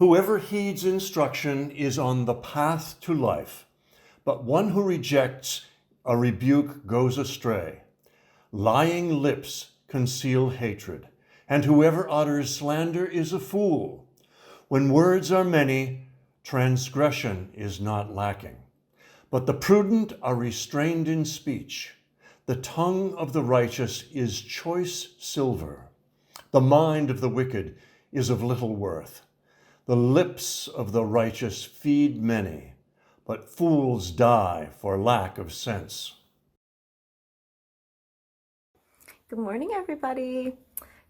Whoever heeds instruction is on the path to life, but one who rejects a rebuke goes astray. Lying lips conceal hatred, and whoever utters slander is a fool. When words are many, transgression is not lacking. But the prudent are restrained in speech. The tongue of the righteous is choice silver. The mind of the wicked is of little worth. The lips of the righteous feed many, but fools die for lack of sense. Good morning, everybody.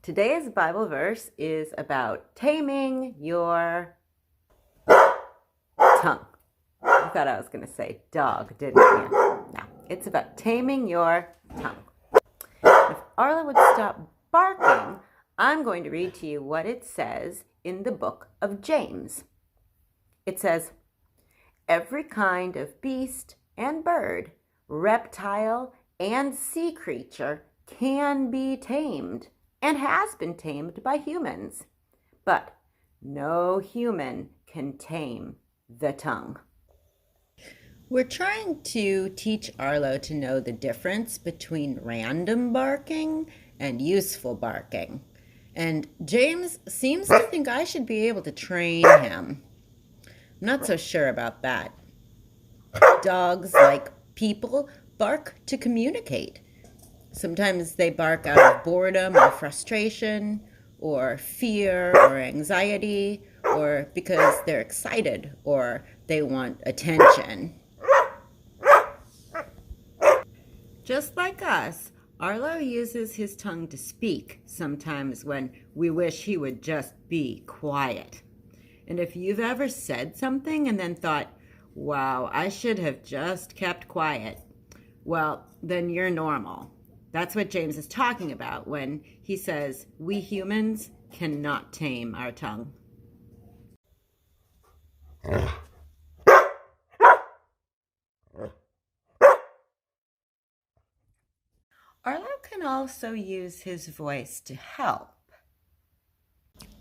Today's Bible verse is about taming your tongue. You thought I was going to say dog, didn't you? No, it's about taming your tongue. If Arla would stop barking, I'm going to read to you what it says in the book of James. It says, "Every kind of beast and bird, reptile and sea creature can be tamed and has been tamed by humans, but no human can tame the tongue." We're trying to teach Arlo to know the difference between random barking and useful barking. And James seems to think I should be able to train him. I'm not so sure about that. Dogs, like people, bark to communicate. Sometimes they bark out of boredom or frustration, or fear or anxiety, or because they're excited or they want attention. Just like us, Arlo uses his tongue to speak sometimes when we wish he would just be quiet. And if you've ever said something and then thought, wow, I should have just kept quiet, well, then you're normal. That's what James is talking about when he says we humans cannot tame our tongue. Arlo can also use his voice to help.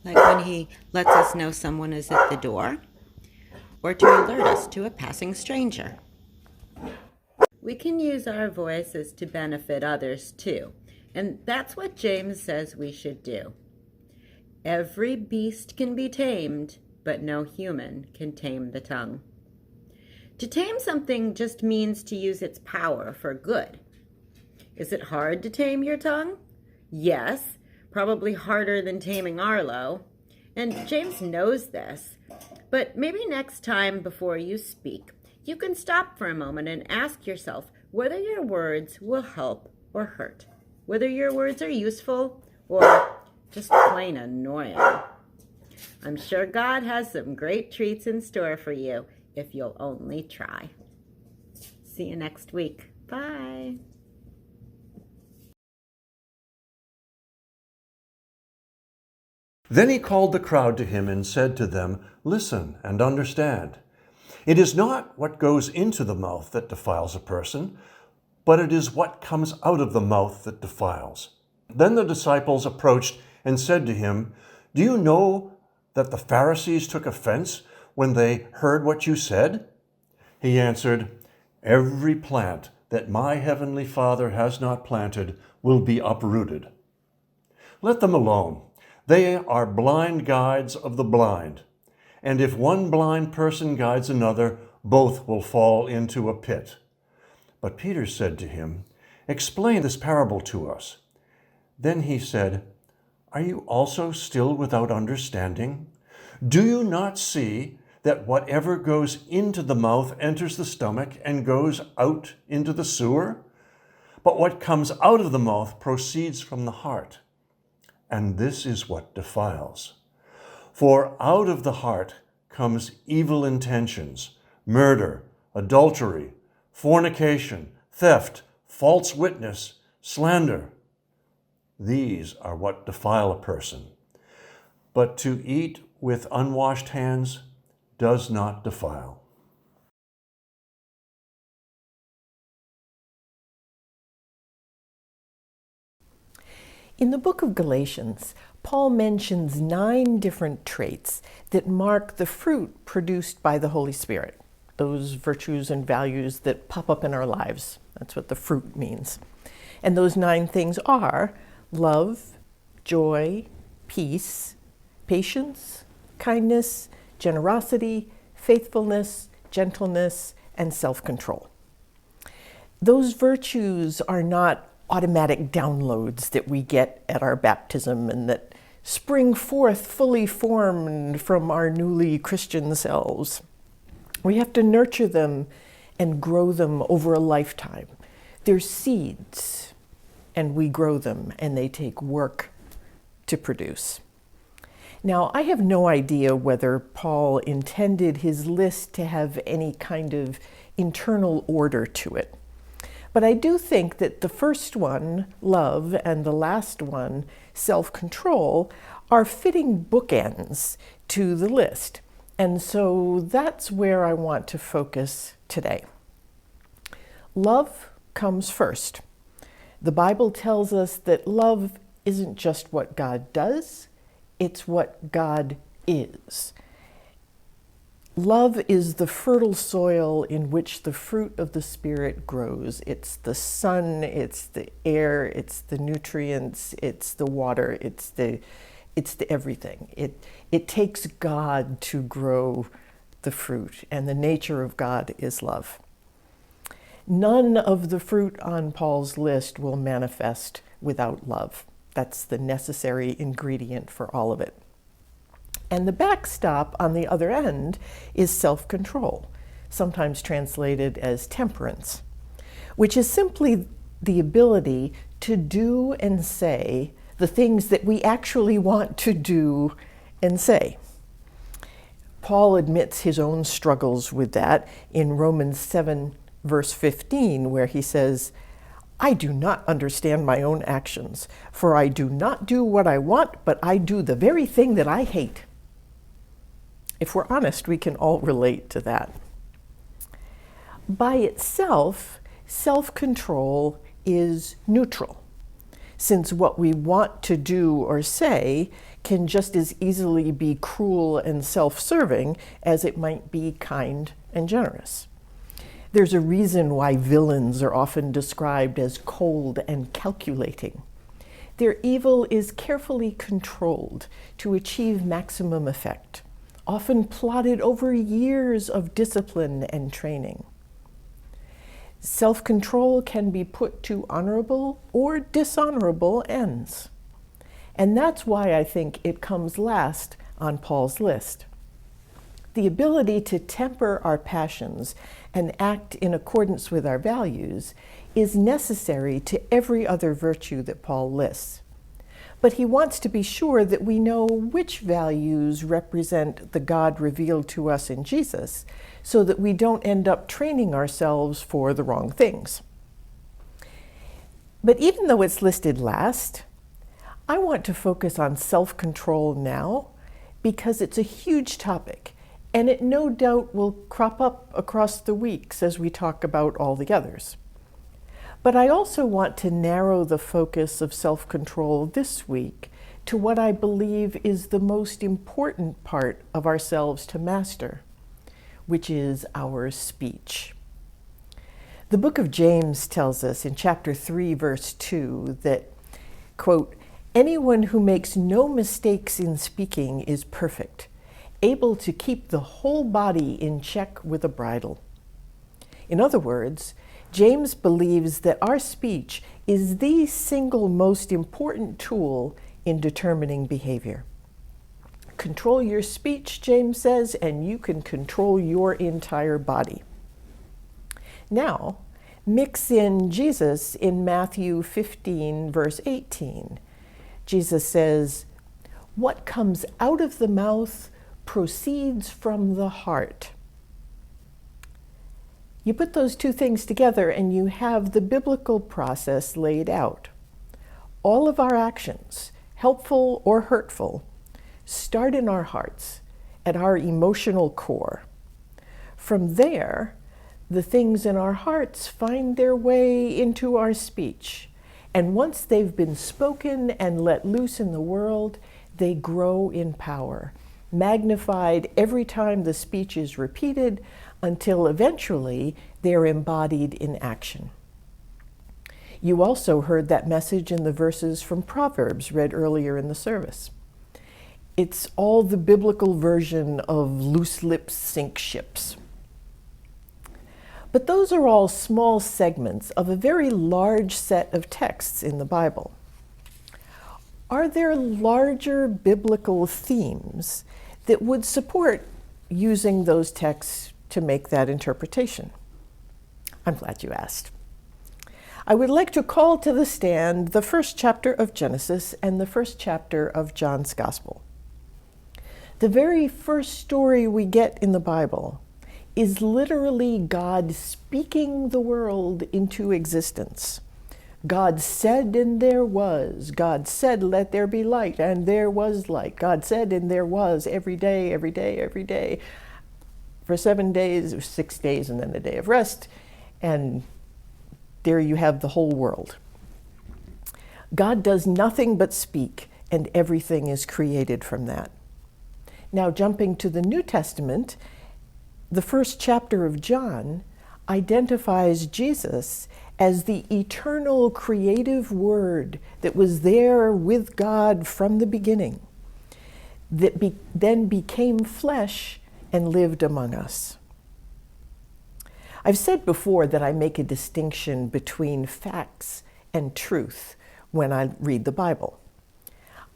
Like when he lets us know someone is at the door, or to alert us to a passing stranger. We can use our voices to benefit others too, and that's what James says we should do. Every beast can be tamed, but no human can tame the tongue. To tame something just means to use its power for good. Is it hard to tame your tongue? Yes, probably harder than taming Arlo. And James knows this. But maybe next time before you speak, you can stop for a moment and ask yourself whether your words will help or hurt. Whether your words are useful or just plain annoying. I'm sure God has some great treats in store for you if you'll only try. See you next week. Bye. Then he called the crowd to him and said to them, "Listen and understand. It is not what goes into the mouth that defiles a person, but it is what comes out of the mouth that defiles." Then the disciples approached and said to him, "Do you know that the Pharisees took offense when they heard what you said?" He answered, "Every plant that my heavenly Father has not planted will be uprooted. Let them alone. They are blind guides of the blind. And if one blind person guides another, both will fall into a pit." But Peter said to him, "Explain this parable to us." Then he said, "Are you also still without understanding? Do you not see that whatever goes into the mouth enters the stomach and goes out into the sewer? But what comes out of the mouth proceeds from the heart. And this is what defiles. For out of the heart comes evil intentions, murder, adultery, fornication, theft, false witness, slander. These are what defile a person. But to eat with unwashed hands does not defile. In the book of Galatians, Paul mentions 9 different traits that mark the fruit produced by the Holy Spirit, those virtues and values that pop up in our lives. That's what the fruit means. And those 9 things are love, joy, peace, patience, kindness, generosity, faithfulness, gentleness, and self-control. Those virtues are not automatic downloads that we get at our baptism and that spring forth fully formed from our newly Christian selves. We have to nurture them and grow them over a lifetime. They're seeds, and we grow them, and they take work to produce. Now, I have no idea whether Paul intended his list to have any kind of internal order to it. But I do think that the first one, love, and the last one, self-control, are fitting bookends to the list. And so that's where I want to focus today. Love comes first. The Bible tells us that love isn't just what God does, it's what God is. Love is the fertile soil in which the fruit of the Spirit grows. It's the sun, it's the air, it's the nutrients, it's the water, it's the everything. It takes God to grow the fruit, and the nature of God is love. None of the fruit on Paul's list will manifest without love. That's the necessary ingredient for all of it. And the backstop on the other end is self-control, sometimes translated as temperance, which is simply the ability to do and say the things that we actually want to do and say. Paul admits his own struggles with that in Romans 7, verse 15, where he says, I do not understand my own actions, for I do not do what I want, but I do the very thing that I hate. If we're honest, we can all relate to that. By itself, self-control is neutral, since what we want to do or say can just as easily be cruel and self-serving as it might be kind and generous. There's a reason why villains are often described as cold and calculating. Their evil is carefully controlled to achieve maximum effect, often plotted over years of discipline and training. Self-control can be put to honorable or dishonorable ends. And that's why I think it comes last on Paul's list. The ability to temper our passions and act in accordance with our values is necessary to every other virtue that Paul lists. But he wants to be sure that we know which values represent the God revealed to us in Jesus, so that we don't end up training ourselves for the wrong things. But even though it's listed last, I want to focus on self-control now because it's a huge topic, and it no doubt will crop up across the weeks as we talk about all the others. But I also want to narrow the focus of self-control this week to what I believe is the most important part of ourselves to master, which is our speech. The book of James tells us in chapter 3, verse 2 that, quote, anyone who makes no mistakes in speaking is perfect, able to keep the whole body in check with a bridle. In other words, James believes that our speech is the single most important tool in determining behavior. Control your speech, James says, and you can control your entire body. Now, mix in Jesus in Matthew 15, verse 18. Jesus says, what comes out of the mouth proceeds from the heart. You put those two things together and you have the biblical process laid out. All of our actions, helpful or hurtful, start in our hearts, at our emotional core. From there, the things in our hearts find their way into our speech. And once they've been spoken and let loose in the world, they grow in power, magnified every time the speech is repeated until eventually they're embodied in action. You also heard that message in the verses from Proverbs read earlier in the service. It's all the biblical version of loose lips sink ships. But those are all small segments of a very large set of texts in the Bible. Are there larger biblical themes that would support using those texts to make that interpretation? I'm glad you asked. I would like to call to the stand the first chapter of Genesis and the first chapter of John's Gospel. The very first story we get in the Bible is literally God speaking the world into existence. God said, and there was. God said, let there be light, and there was light. God said, and there was, every day, every day, every day, for 7 days, or 6 days, and then a day of rest. And there you have the whole world. God does nothing but speak, and everything is created from that. Now, jumping to the New Testament, the first chapter of John identifies Jesus as the eternal creative Word that was there with God from the beginning, that then became flesh and lived among us. I've said before that I make a distinction between facts and truth when I read the Bible.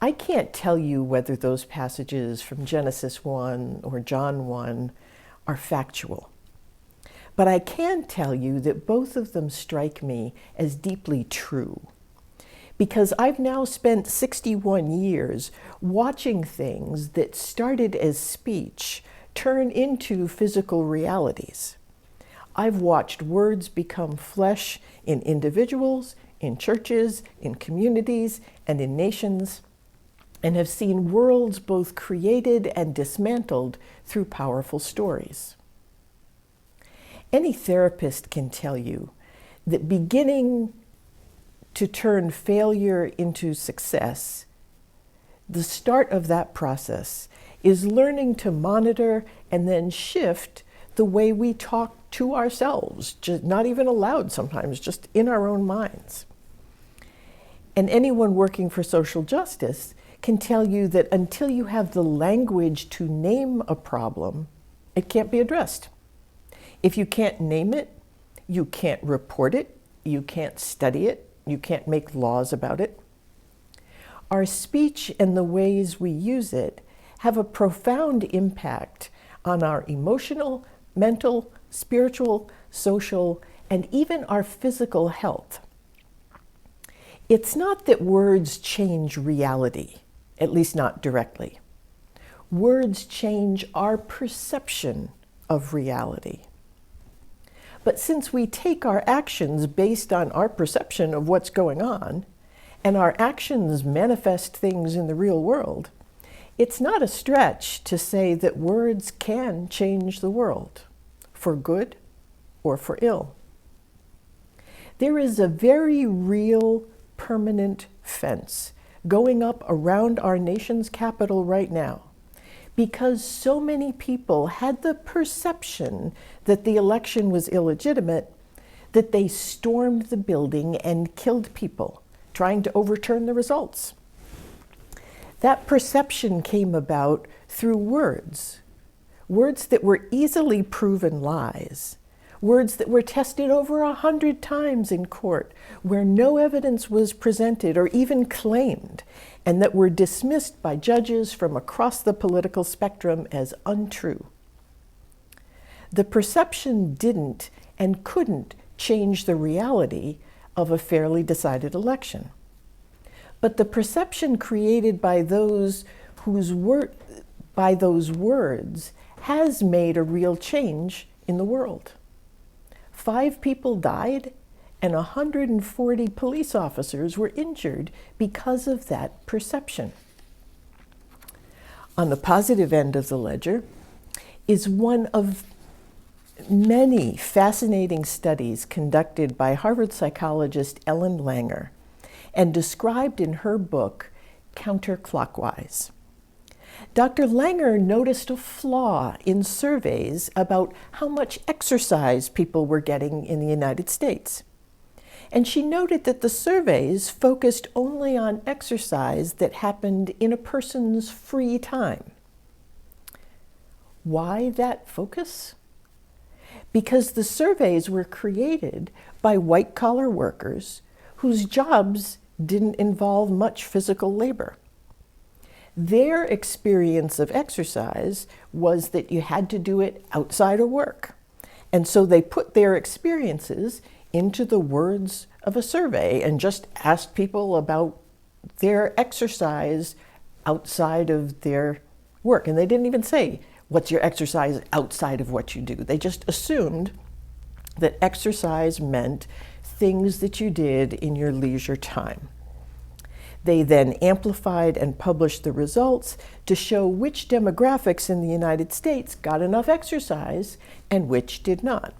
I can't tell you whether those passages from Genesis 1 or John 1 are factual. But I can tell you that both of them strike me as deeply true, because I've now spent 61 years watching things that started as speech turn into physical realities. I've watched words become flesh in individuals, in churches, in communities, and in nations, and have seen worlds both created and dismantled through powerful stories. Any therapist can tell you that beginning to turn failure into success, the start of that process is learning to monitor and then shift the way we talk to ourselves, just not even aloud sometimes, just in our own minds. And anyone working for social justice can tell you that until you have the language to name a problem, it can't be addressed. If you can't name it, you can't report it, you can't study it, you can't make laws about it. Our speech and the ways we use it have a profound impact on our emotional, mental, spiritual, social, and even our physical health. It's not that words change reality, at least not directly. Words change our perception of reality. But since we take our actions based on our perception of what's going on, and our actions manifest things in the real world, it's not a stretch to say that words can change the world, for good or for ill. There is a very real, permanent fence going up around our nation's capital right now, because so many people had the perception that the election was illegitimate that they stormed the building and killed people, trying to overturn the results. That perception came about through words that were easily proven lies, words that were tested over 100 times in court, where no evidence was presented or even claimed, and that were dismissed by judges from across the political spectrum as untrue. The perception didn't and couldn't change the reality of a fairly decided election. But the perception created by those words has made a real change in the world. 5 people died and 140 police officers were injured because of that perception. On the positive end of the ledger is one of many fascinating studies conducted by Harvard psychologist Ellen Langer and described in her book, Counterclockwise. Dr. Langer noticed a flaw in surveys about how much exercise people were getting in the United States. And she noted that the surveys focused only on exercise that happened in a person's free time. Why that focus? Because the surveys were created by white-collar workers whose jobs didn't involve much physical labor. Their experience of exercise was that you had to do it outside of work. And so they put their experiences into the words of a survey and just asked people about their exercise outside of their work. And they didn't even say, what's your exercise outside of what you do? They just assumed that exercise meant things that you did in your leisure time. They then amplified and published the results to show which demographics in the United States got enough exercise and which did not.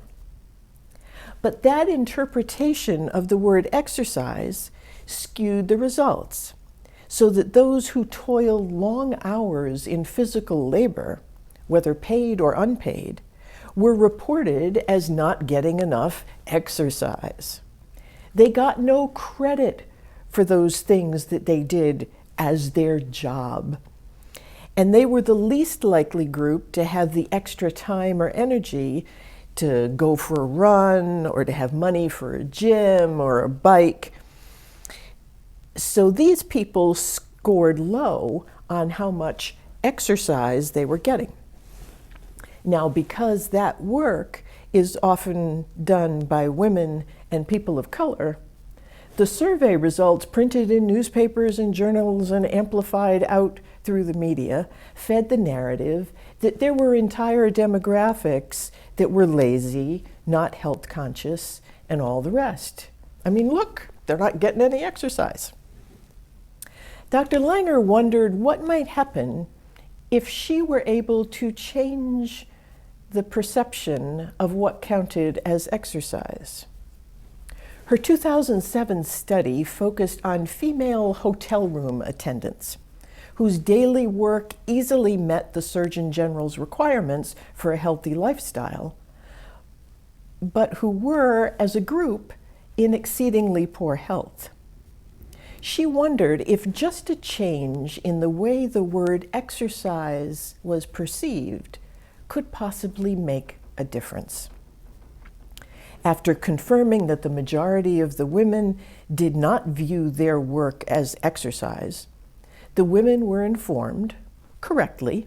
But that interpretation of the word exercise skewed the results, so that those who toiled long hours in physical labor, whether paid or unpaid, were reported as not getting enough exercise. They got no credit for those things that they did as their job. And they were the least likely group to have the extra time or energy to go for a run or to have money for a gym or a bike. So these people scored low on how much exercise they were getting. Now, because that work is often done by women and people of color, the survey results printed in newspapers and journals and amplified out through the media fed the narrative that there were entire demographics that were lazy, not health conscious, and all the rest. I mean, look, they're not getting any exercise. Dr. Langer wondered what might happen if she were able to change the perception of what counted as exercise. Her 2007 study focused on female hotel room attendants, whose daily work easily met the Surgeon General's requirements for a healthy lifestyle, but who were, as a group, in exceedingly poor health. She wondered if just a change in the way the word exercise was perceived could possibly make a difference. After confirming that the majority of the women did not view their work as exercise, the women were informed, correctly,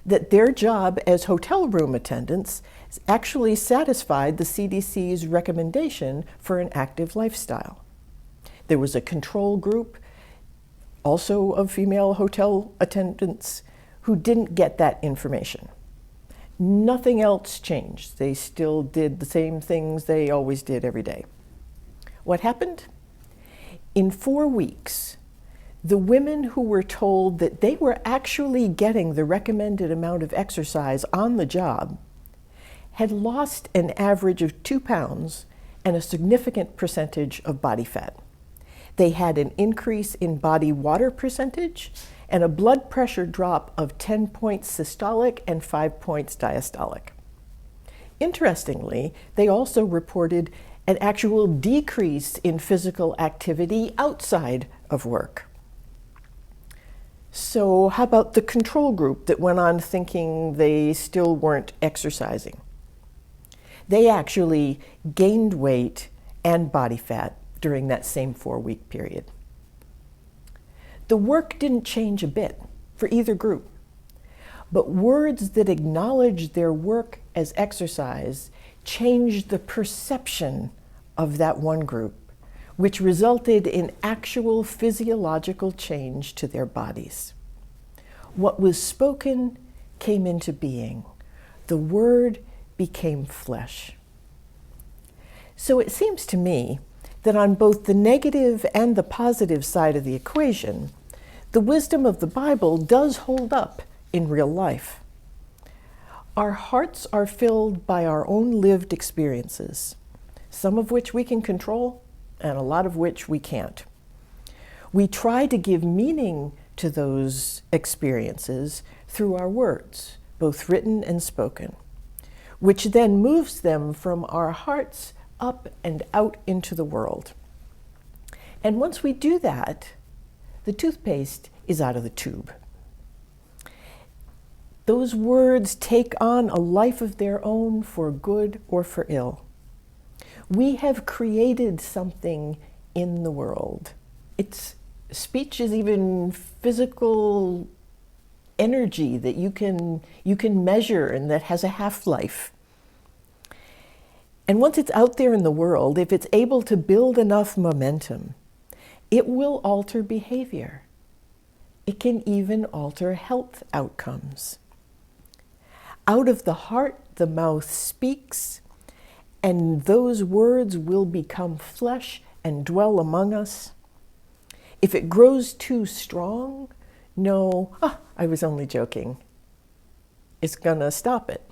that their job as hotel room attendants actually satisfied the CDC's recommendation for an active lifestyle. There was a control group, also of female hotel attendants, who didn't get that information. Nothing else changed. They still did the same things they always did every day. What happened? In 4 weeks, the women who were told that they were actually getting the recommended amount of exercise on the job had lost an average of 2 pounds and a significant percentage of body fat. They had an increase in body water percentage and a blood pressure drop of 10 points systolic and 5 points diastolic. Interestingly, they also reported an actual decrease in physical activity outside of work. So how about the control group that went on thinking they still weren't exercising? They actually gained weight and body fat during that same 4-week period. The work didn't change a bit for either group, but words that acknowledged their work as exercise changed the perception of that one group, which resulted in actual physiological change to their bodies. What was spoken came into being. The word became flesh. So it seems to me that on both the negative and the positive side of the equation, the wisdom of the Bible does hold up in real life. Our hearts are filled by our own lived experiences, some of which we can control and a lot of which we can't. We try to give meaning to those experiences through our words, both written and spoken, which then moves them from our hearts up and out into the world. And once we do that, the toothpaste is out of the tube. Those words take on a life of their own for good or for ill. We have created something in the world. Speech is even physical energy that you can measure and that has a half-life. And once it's out there in the world, if it's able to build enough momentum, it will alter behavior. It can even alter health outcomes. Out of the heart, the mouth speaks, and those words will become flesh and dwell among us. If it grows too strong, I was only joking. It's gonna stop it.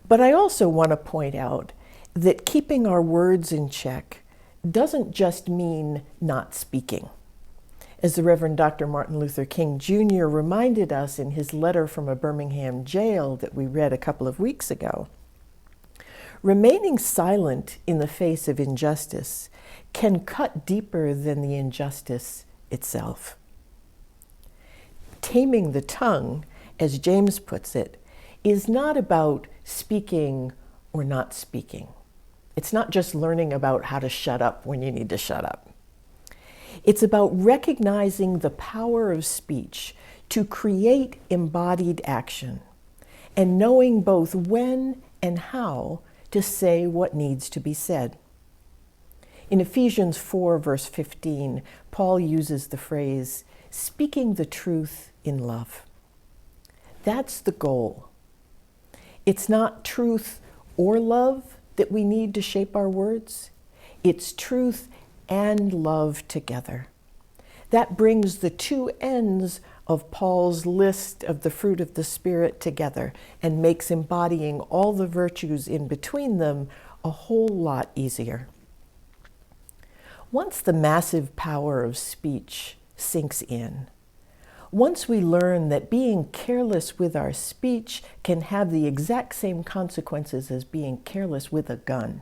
But I also want to point out that keeping our words in check doesn't just mean not speaking. As the Reverend Dr. Martin Luther King Jr. reminded us in his letter from a Birmingham jail that we read a couple of weeks ago, remaining silent in the face of injustice can cut deeper than the injustice itself. Taming the tongue, as James puts it, is not about speaking or not speaking. It's not just learning about how to shut up when you need to shut up. It's about recognizing the power of speech to create embodied action and knowing both when and how to say what needs to be said. In Ephesians 4, verse 15, Paul uses the phrase, speaking the truth in love. That's the goal. It's not truth or love that we need to shape our words. It's truth and love together. That brings the two ends of Paul's list of the fruit of the Spirit together and makes embodying all the virtues in between them a whole lot easier. Once the massive power of speech sinks in, once we learn that being careless with our speech can have the exact same consequences as being careless with a gun,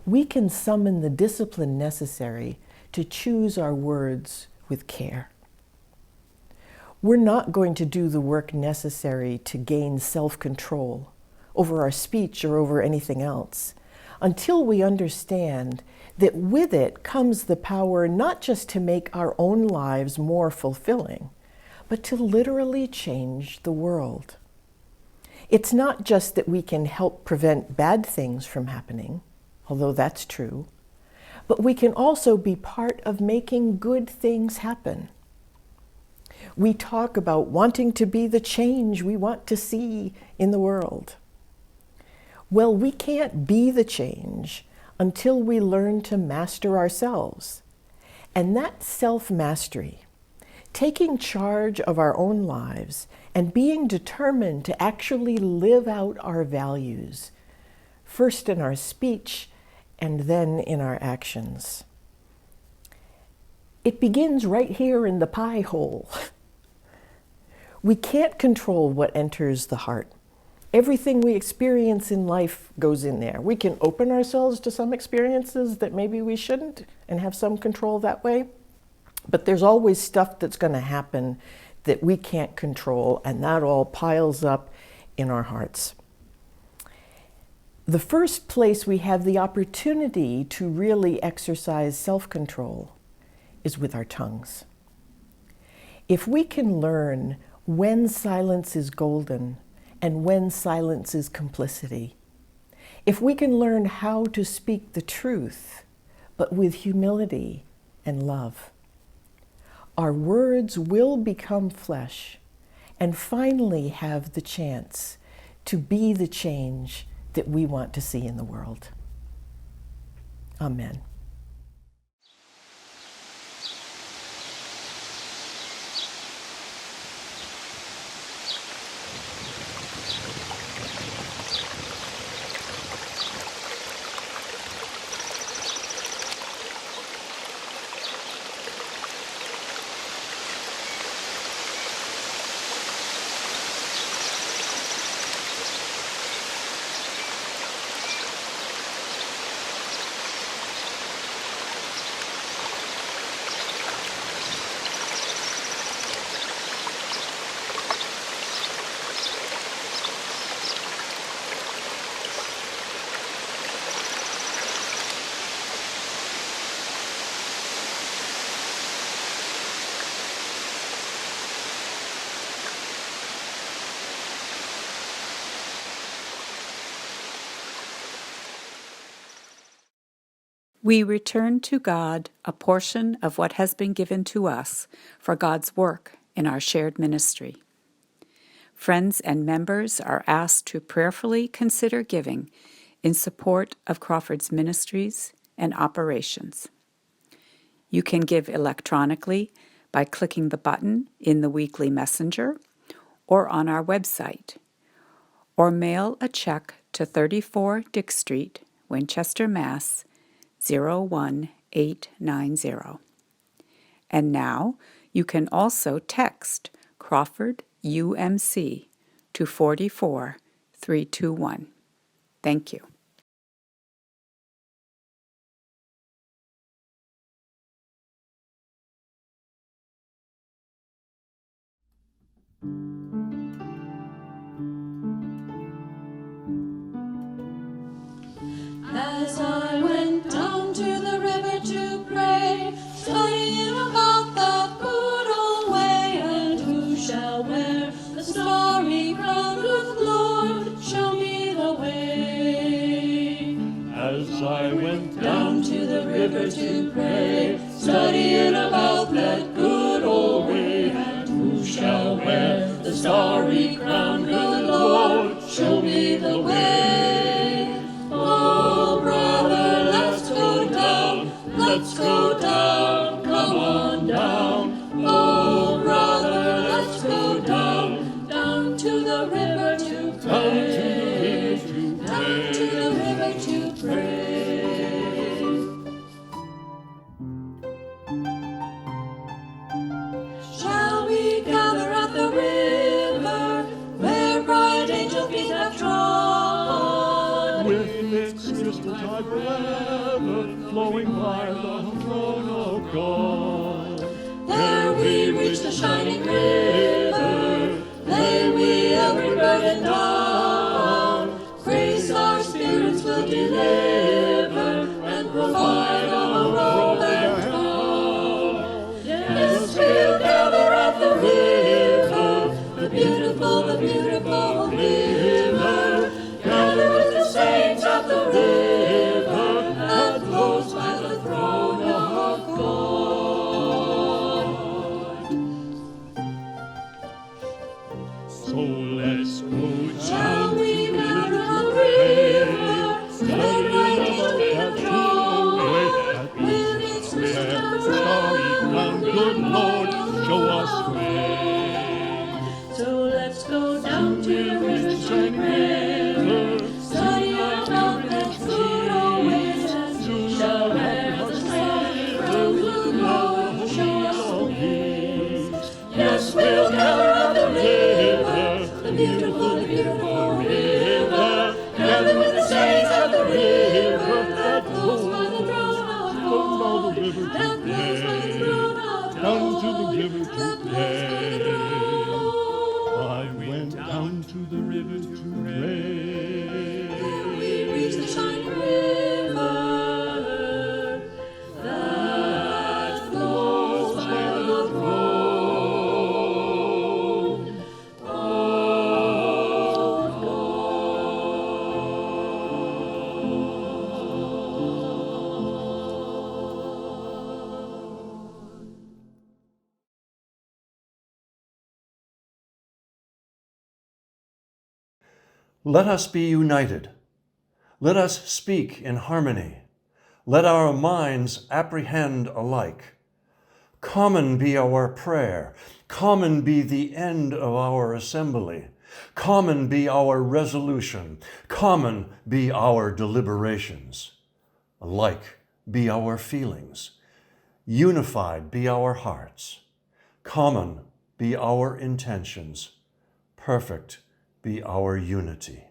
we can summon the discipline necessary to choose our words with care. We're not going to do the work necessary to gain self-control over our speech or over anything else until we understand that with it comes the power not just to make our own lives more fulfilling, but to literally change the world. It's not just that we can help prevent bad things from happening, although that's true, but we can also be part of making good things happen. We talk about wanting to be the change we want to see in the world. Well, we can't be the change until we learn to master ourselves. And that self-mastery, taking charge of our own lives and being determined to actually live out our values, first in our speech and then in our actions. It begins right here in the pie hole. We can't control what enters the heart. Everything we experience in life goes in there. We can open ourselves to some experiences that maybe we shouldn't and have some control that way. But there's always stuff that's going to happen that we can't control, and that all piles up in our hearts. The first place we have the opportunity to really exercise self-control is with our tongues. If we can learn when silence is golden and when silence is complicity, if we can learn how to speak the truth, but with humility and love, our words will become flesh and finally have the chance to be the change that we want to see in the world. Amen. We return to God a portion of what has been given to us for God's work in our shared ministry. Friends and members are asked to prayerfully consider giving in support of Crawford's ministries and operations. You can give electronically by clicking the button in the weekly messenger or on our website, or mail a check to 34 Dick Street, Winchester, Mass. 01890. And now you can also text Crawford UMC to 44321. Thank you. As I went down to the river to pray, studying about that good old way, and who shall wear the starry crown? Good Lord, show me the way. As I went Down to the river to pray, studying about that good old way, and who shall wear the starry crown? Good Lord, show me the way. Oh, brother, let's go down, let's go down, come on down. Oh, brother, let's go down, down to the river to pray, down to the river to pray. Shall we gather at the river, where bright angel feet have trod? with its crystal tide forever, flowing by the throne of God. There we reach the shining river, lay we every burden down. Grace our spirits will deliver, and provide our robe and crown. Yes, we'll gather at the river, the beautiful river. Gather with the saints at the river, that flows by the throne of God. So let's go Shall down we to gather the at the river, river, studying where bright angel about feet that have good trod? way that With leads its us crystal where tide the starry crown. Good Lord, show us forever. way. So let's go down to the river to pray, study about that good old ways, and who shall wear the starry crown? Good Lord, show us the way. Yes, we'll gather at the river, the beautiful river. Gather with the saints at the river, that flows by the throne of God. That flows by the throne of Down to the God. river to That flows by the pray. throne. I went down to the river to pray. We reach the shining river that flows by the throne of Let us be united. Let us speak in harmony. Let our minds apprehend alike. Common be our prayer. Common be the end of our assembly. Common be our resolution. Common be our deliberations. Alike be our feelings. Unified be our hearts. Common be our intentions. Perfect be our unity.